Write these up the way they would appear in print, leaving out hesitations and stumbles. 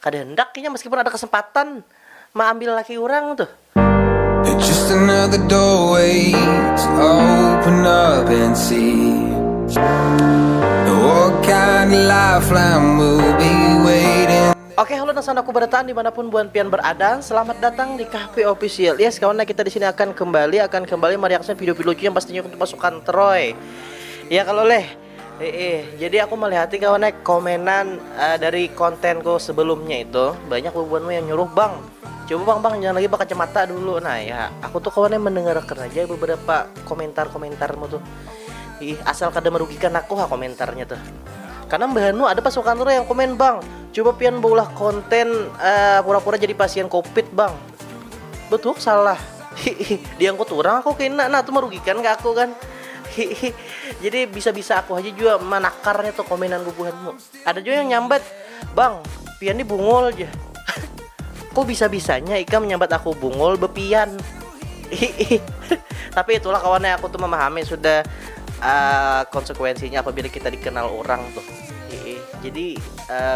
kada hendak kayaknya meskipun ada kesempatan ambil laki orang tuh. It's just another doorway to open up and see what kind of lifeline will be waiting. Oke, halo nasan aku bertahan dimanapun buan pian berada. Selamat datang di KP Official. Yes, kawan, kita di sini akan kembali mereaksi video-video lucu yang pastinya untuk pasukan Troy. Ya kalau jadi aku melihat kawan komenan dari kontenku sebelumnya itu banyak buanmu yang nyuruh bang. Coba bang jangan lagi pakai kacamata dulu. Nah ya, aku tuh kawannya mendengarkan aja beberapa komentarmu tuh. Asal kada merugikan aku komentarnya tuh. Karena mbahnu ada pasukan Troy yang komen bang, coba pian baulah konten pura-pura jadi pasien covid bang. Betul salah. Diangkut orang aku kena, nah itu merugikan ke aku kan. Jadi bisa-bisa aku aja juga menakarnya tuh komenan gubuhanmu. Ada juga yang nyambat, bang pian ini bungol aja. Kok bisa-bisanya Ika menyambat aku bungol bepian. Tapi itulah kawannya, aku tuh memahami sudah konsekuensinya apabila kita dikenal orang tuh. Jadi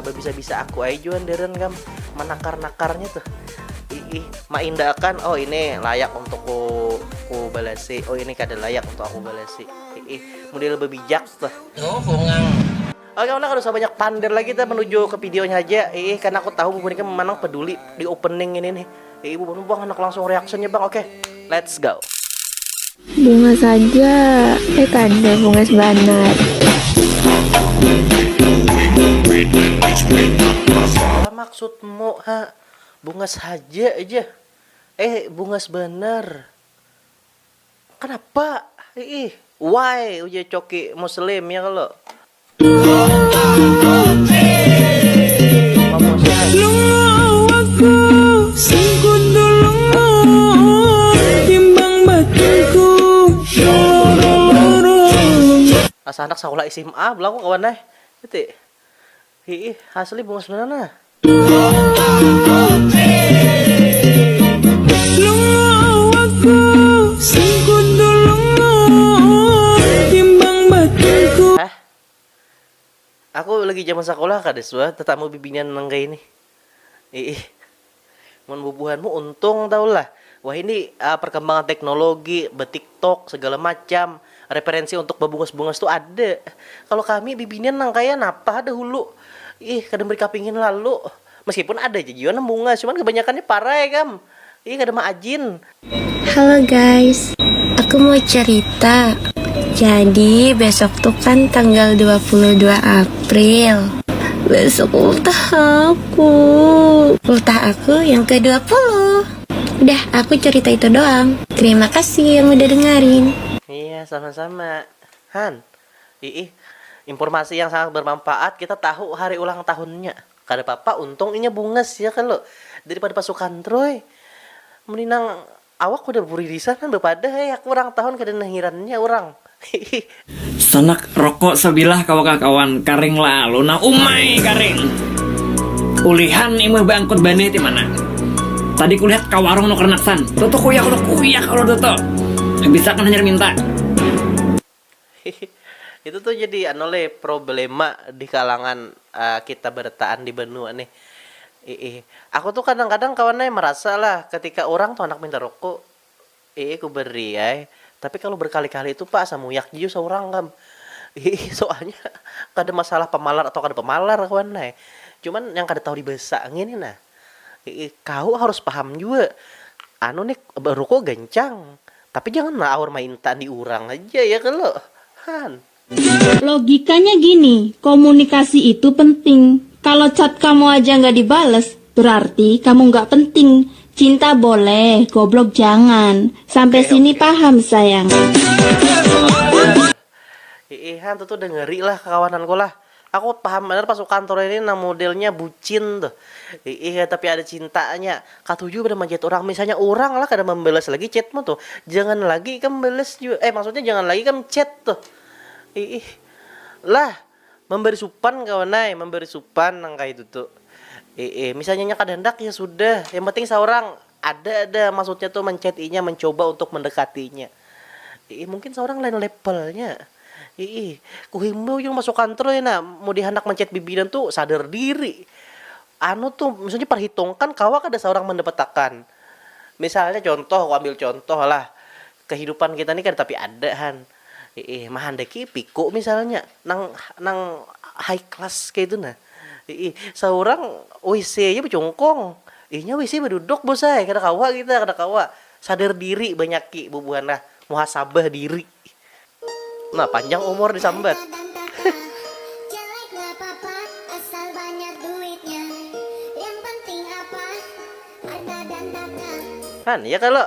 bisa-bisa aku aja juan deren kam menakar-nakarnya tuh. Maindakan, oh ini layak untuk ku balasi, oh ini kada layak untuk aku balasi. Model lebih bijak tuh. Oh bungang. Oke, kalau usah banyak pander lagi, kita menuju ke videonya aja. Karena aku tahu Bu Bonika memang peduli di opening ini nih. Ibu bang, anak langsung reactionnya bang. Oke, let's go. Bunga saja, kanda bunga sebanar. Apa maksudmu bunga saja aja? Bunga sebanar. Kenapa? Why? Udah coki muslim ya kalau. Asa anak sekolah SMA bilang kawan gitu. Asli bunga sebenarnya. Aku lagi zaman sekolah kades tetamu bibinan nang kayak ini. Mun bubuhanmu untung tau lah. Wah ini perkembangan teknologi, TikTok segala macam, referensi untuk babungas-bungas tuh ada. Kalau kami bibinan nang kaya napa ada hulu. Kadang mereka pingin lalu. Meskipun ada jajuan bunga, cuman kebanyakannya parah ya kam. Kada maajin. Halo guys, aku mau cerita. Jadi besok tuh kan tanggal 22 April. Besok ultah aku yang ke-20. Udah, aku cerita itu doang. Terima kasih yang udah dengerin. Iya, sama-sama. Han. Informasi yang sangat bermanfaat. Kita tahu hari ulang tahunnya. Kada apa-apa, untung inya bungas ya kalau daripada pasukan Troy. Meninang awak udah beririsan kan bepada ya kurang tahun kada nahirannya orang. Sanak rokok sebilah kawan-kawan karing lalu na umay karing. Ulihan imah bangkut bane di mana? Tadi kulihat ka warung no kernaksan. Toto kuyak kalau toto. Bisa kan hanya minta. Itu tuh jadi problema di kalangan kita bertahan di benua nih. Aku tuh kadang-kadang kawannya merasa lah ketika orang tuh anak minta rokok, ku beri ya. Tapi kalau berkali-kali itu pak samuyak jiu seorang kam. Soalnya kada masalah pemalar atau kada pemalar kawan cuman yang kada tahu dibesa ngini nah. Kau harus paham juga. Nih rokok gancang. Tapi jangan awar main di urang aja ya kalau. Han. Logikanya gini, komunikasi itu penting. Kalau chat kamu aja nggak dibales, berarti kamu nggak penting. Cinta boleh, goblok jangan. Sampai sini paham sayang. Han tuh udah ngeri lah kawananku lah. Aku paham benar pasukan Troy ini modelnya bucin tuh. Tapi ada cintanya. Katuju pada manjat orang. Misalnya orang lah kada membalas lagi chatmu tuh. Jangan lagi kan balas juga. Maksudnya jangan lagi kan chat tuh. Lah memberi supan kawan memberi supan nang kayak itu tuh. Misalnya kada hendak ya sudah. Yang penting seorang ada maksudnya tuh menchat-nya, mencoba untuk mendekatinya. Mungkin seorang lain levelnya. Ku himbau yang masuk kantor ya mau dihendak mencet bibinan tuh sadar diri. anu tuh misalnya perhitungkan kawak ada seorang mendapatkan. Misalnya contoh, aku ambil contoh lah. Kehidupan kita ini kan tapi ada han. Mah handeki piku misalnya nang nang high class kayak itu nah. Seorang WC nya bercungkong. Ihnya WC berduduk bosai kada kawa kita kada kawa. Sadar diri banyak ki bubuhan lah. Muhasabah diri. Nah, panjang umur disambat. Jelek nggak apa-apa, asal banyak duitnya. Yang penting apa? Harta dan tahta. Kan ya kalau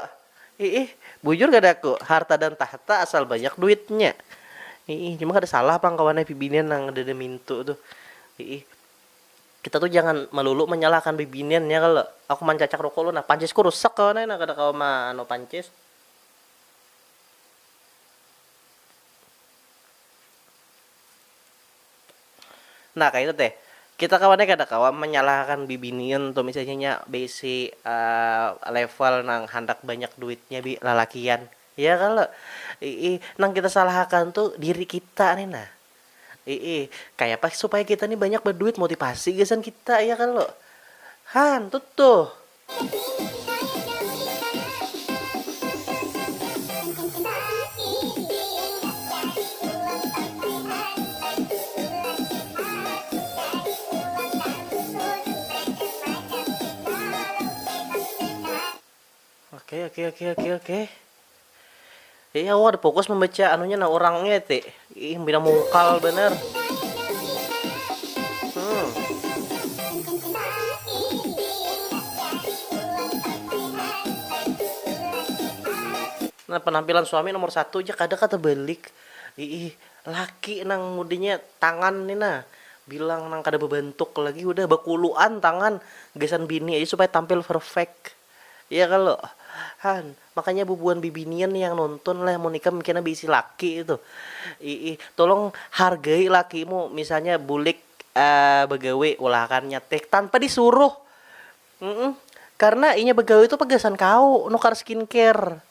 bujur gak ada aku harta dan tahta asal banyak duitnya. Cuma gak ada salah pang kawannya bibinian nang ada mintu tuh. Kita tuh jangan melulu menyalahkan bibinian ya kalau aku mancacak rokok lu nah pancisku rusak kawannya nah kada kau mah anu pancis. Nah kayak itu teh kita kawannya kada kawan menyalahkan bibinian tuh misalnya basic level nang handak banyak duitnya bi lalakian ya kalau nang kita salahkan tuh diri kita nih nah kayak apa supaya kita nih banyak berduit motivasi gesan kita ya kalau han tuh oke. Iya, aku ada fokus membaca anunya nah orangnya teh. Bina mungkal bener. Nah penampilan suami nomor 1 aja kada kata balik. Laki nang mudinya tangan nih nah. Bilang nang kada bebentuk lagi udah bakuluan tangan gesan bini aja supaya tampil perfect. Iya kalau Han, makanya bubuan bibinian yang nonton lah mau nikah mungkin bisi laki itu. Tolong hargai lakimu misalnya bulik begawe ulahkan nyetek tanpa disuruh. Karena inya begawe itu pegasan kau nukar skincare.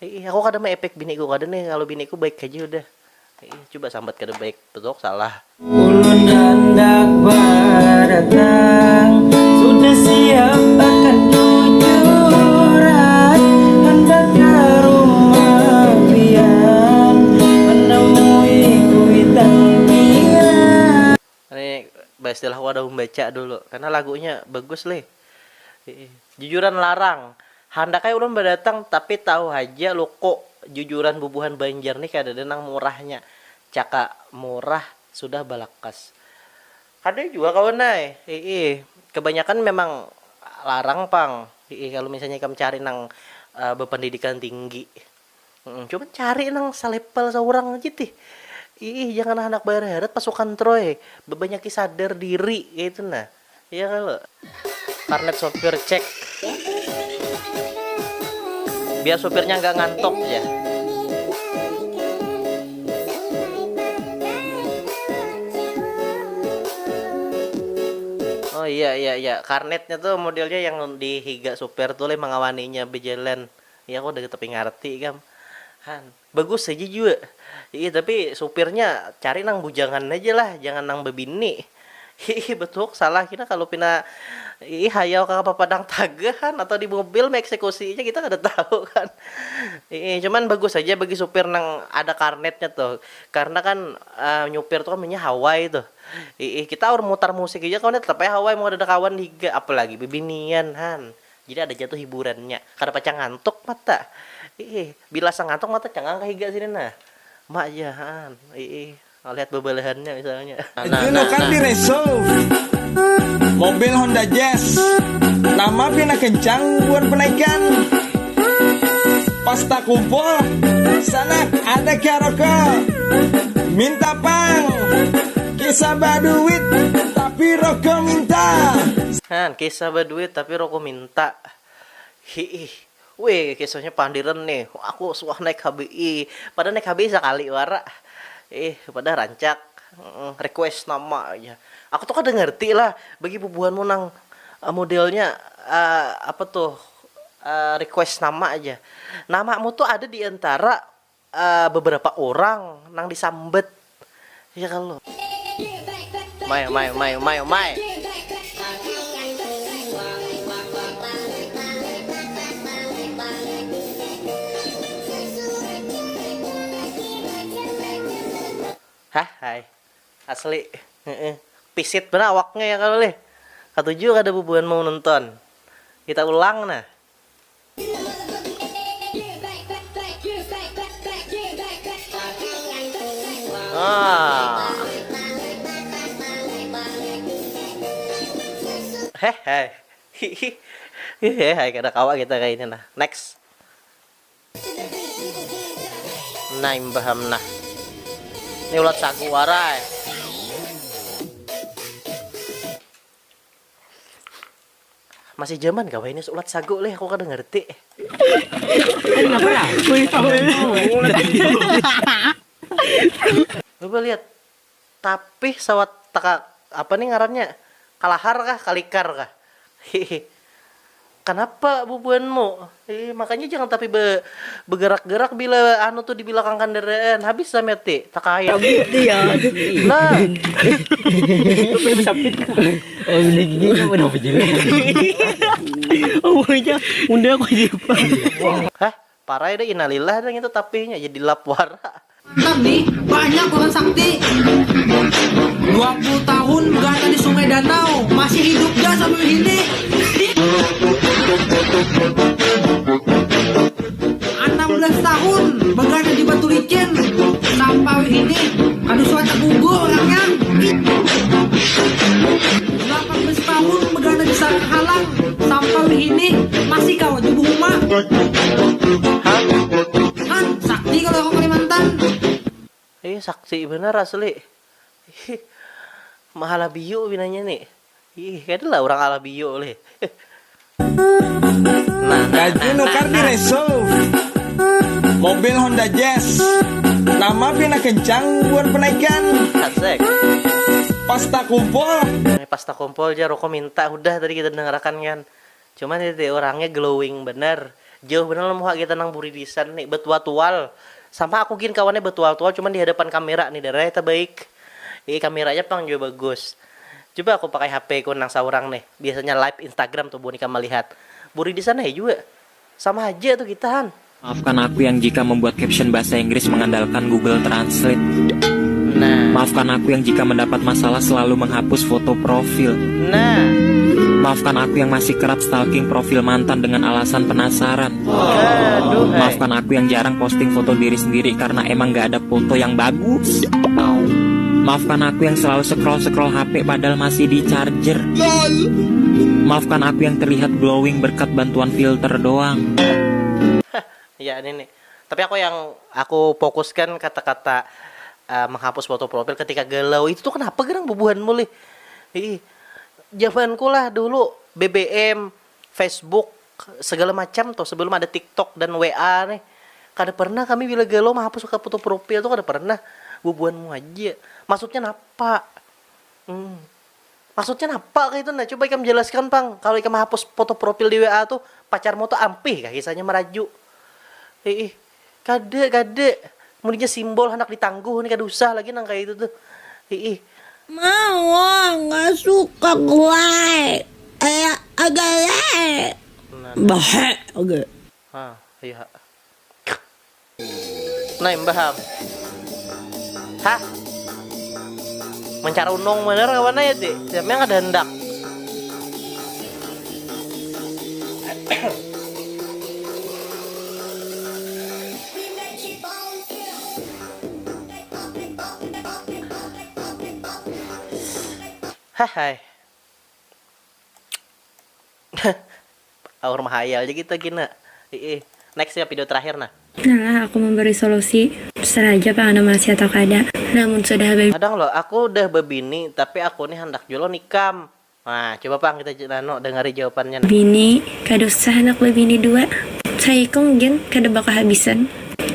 Aku kadang mah efek biniku kadang nih kalau biniku baik aja udah. Coba sambat kada baik betul salah. Ulun hendak berdatang, sudah siap akan jujuran, hendak ke rumah pian, menemui kuitan pian. Ini istilah aku ada membaca dulu karena lagunya bagus leh. Jujuran larang. Handaknya ulun berdatang tapi tahu aja lo kok jujuran bubuhan Banjar nih kada denang murahnya. Caka murah sudah balakas. Ada juga kawan nai. Kebanyakan memang larang pang. Kalau misalnya kamu cari nang berpendidikan tinggi. Coba cari nang salepel seorang aja tih. Jangan anak bayar heret pasukan Troy. Banyak sadar diri gitu nah. Iya kalau karnet sopir cek. Biar sopirnya nggak ngantuk ya. Oh iya. Karnetnya tuh modelnya yang di higa supir tuh le mengawaninya berjalan. Ya aku udah tapi ngerti kan. Han, bagus aja juga. Tapi supirnya cari nang bujangan aja lah, jangan nang bebini. Betul salah kita kalau pina hayau ke padang tagahan atau di mobil eksekusinya kita kada tahu kan. Cuman bagus aja bagi supir nang ada karnetnya tuh. Karena kan nyupir tuh kan punya Hawaii tuh. Kita harus mutar musik aja kan tetap Hawaii mau ada kawan higa apalagi bebinian han. Jadi ada jatuh hiburannya. Kada pacang ngantuk mata. Bila sang ngantuk mata cangang kahiga sini nah. Mak ya han. Lihat bebelahannya misalnya. Juno kan di resolve mobil Honda Jazz nama pina kencang buat penaikan pas tak kumpul sana ada karaoke minta pang kisah baduit tapi rokok minta kisah baduit tapi rokok minta weh kisahnya pandiran nih aku suah naik HBI pada naik HBI sekali wara pada rancak request nama aja. Aku tuh kan ngerti lah bagi bubuhanmu nang modelnya apa tuh request nama aja. Namamu tuh ada di antara beberapa orang nang disambet. Ya kalau. Mai. Asli. Heeh. Pisit bener awaknya ya kalau leh. Katujuh kada bubuan mau nonton. Kita ulang nah. Ah. Heh. Heh, kada kawa kita kayak ini nah. Next. Nah, imbaham nah. Ini ulat sagu warai. Masih zaman gawe ini ulat sagu leh, aku kada ngerti. Coba lihat. Tapi sawat taka apa nih ngarannya? Kalahar kah, kalikar kah? Kenapa bubuanmu? Makanya jangan tapi bergerak-gerak bila anu tuh di belakang kendaraan. Habis sama ti, tak kaya. Iya. Nah, Oh, gini apa jelek? Oh, ya, unda aku jipa. hah? Parah deh, innalillah dan itu tapinya jadi lapwara. Mantap nih, banyak orang sakti. 20 tahun berada di Sungai Danau, masih hidup gak sampai ini. 16 tahun berada di Batu Licin, sampai ini aduh suara gugur orangnya. 18 tahun berada di Sarang Halang, sampai ini masih kawan di rumah. Kan sakti kalau orang Kalimantan. Saksi bener asli. Mahala bio binanya nih. Kayaknya lah orang ala bio leh. Gaji nukar di Resolve. Mobil Honda Jazz. Nama pina kencang buat penaikan. Asik. Pasta kumpul. Pasta kompol aja rokok minta udah tadi kita dengarkan kan. Cuman itu orangnya glowing bener. Jauh bener mau kita nang buridisan nih betual-tual. Sama aku gin kawannya betual-tual cuman di hadapan kamera nih darah itu baik. Kameranya pang juga bagus. Coba aku pakai HP ku nang saurang nih. Biasanya live Instagram tuh boneka melihat. Buridisan ya juga. Sama aja tuh kita Han. Maafkan aku yang jika membuat caption bahasa Inggris mengandalkan Google Translate. Nah. Maafkan aku yang jika mendapat masalah selalu menghapus foto profil. Nah. Maafkan aku yang masih kerap stalking profil mantan dengan alasan penasaran. Aduh. Maafkan aku yang jarang posting foto diri sendiri karena emang gak ada foto yang bagus. Maafkan aku yang selalu scroll HP padahal masih di charger. Maafkan aku yang terlihat glowing berkat bantuan filter doang. Ya ini nih. Tapi aku fokuskan kata-kata menghapus foto profil ketika galau itu tuh kenapa gerang bubuhan mulai? Zamanku lah dulu BBM, Facebook, segala macam tuh sebelum ada TikTok dan WA nih. Kada pernah kami bila galau menghapus foto profil tuh kada pernah. Bubuhanmu aja. Maksudnya apa? Maksudnya apa kayak itu? Nah, coba kamu jelaskan, Pang. Kalau kamu hapus foto profil di WA tuh pacarmu tuh ampih kah kisahnya meraju. Kade. Kemudian simbol anak ditangguh nih kada usah lagi nang kayak itu tuh. Mau, nggak suka gue. Agak Bahe, oke. Iya. Nah, Mbah. Hah? Mencara unong bener kawan ya, Dik? Siapa yang ada hendak? Hai. Aur mahayal aja kita gina. Next ya video terakhir nah. Nah, aku memberi solusi. Terserah aja Pak Anda masih atau kada. Namun sudah Kadang loh, aku udah bebini tapi aku nih hendak jual nikam. Nah, coba Pang kita dengari jawabannya. bini, kada usah anak lebini 2. Saya mungkin kada bakal habisan.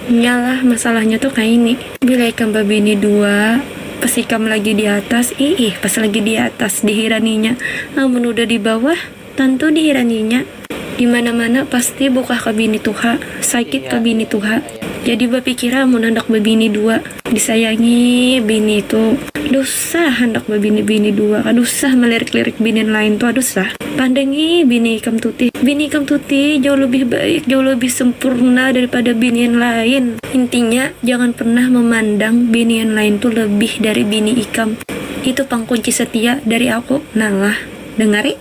Iyalah, masalahnya tuh kayak ini. Bila ikam bini 2, pas ikam lagi di atas, pas lagi di atas dihiraninya. Namun udah di bawah, tentu dihiraninya. Di mana-mana pasti buka ke bini tuha, sakit ke bini tuha. Jadi bapikira mau hendak babini dua. Disayangi bini itu dosa hendak babini dua. Aduh sah melirik-lirik bini lain tuh aduh sah. Pandangi bini ikam tuti. Bini ikam tuti jauh lebih baik, jauh lebih sempurna daripada bini yang lain. Intinya jangan pernah memandang bini yang lain tuh lebih dari bini ikam. Itu pangkunci setia dari aku. Nah, dengari.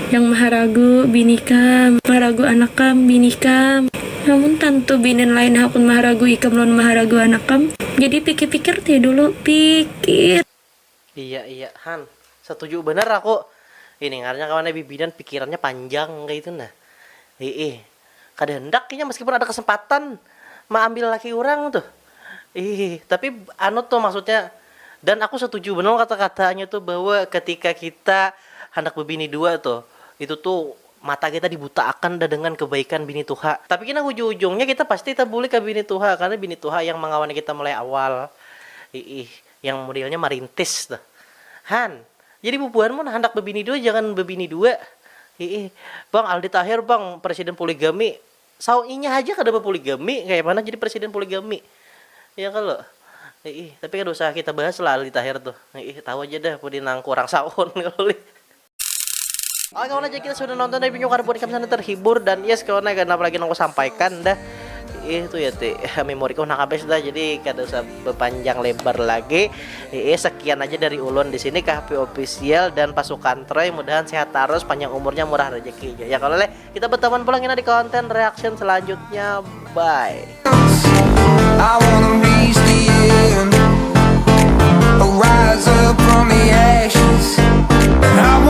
Yang maharagu bini kam, maharagu anak kam, bini kam. Namun tentu binin lain hakun maharagu ikam lon maharagu anak kam. Jadi pikir-pikir teh dulu, pikir. Iya Han, setuju bener aku. Ini ngarnya kawan bibidan pikirannya panjang kayak itu nah. Kada hendak kayaknya meskipun ada kesempatan ambil laki orang tuh. Tapi anu tuh maksudnya, dan aku setuju bener kata-katanya tuh bahwa ketika kita hendak berbini dua tuh, itu tuh mata kita dibutakan dengan kebaikan bini Tuha. Tapi kena ujung-ujungnya kita pasti tabuli ke bini Tuha, karena bini Tuha yang mengawani kita mulai awal. Yang modelnya merintis tuh. Han, jadi bubuanmu hendak berbini dua jangan berbini dua. Bang Aldi Tahir bang presiden poligami. Sauinya aja kada poligami, kayak mana jadi presiden poligami. Ya kalau. Tapi kan usah kita bahas lah Aldi Tahir tuh. Tahu aja dah pudi nang kurang saun kali. Oke kawan aja kita sudah nonton dari video karena kami sana terhibur dan yes kawan kenapa lagi nongko sampaikan dah itu ya memori ko nakabes dah jadi kada usah berpanjang lebar lagi. Sekian aja dari ulun di sini KHP official dan pasukan Troy, mudahan sehat terus, panjang umurnya, murah rezekinya. Ya kalau kita berteman pulang di konten reaction selanjutnya. Bye. I wanna reach the end, rise up from the ashes.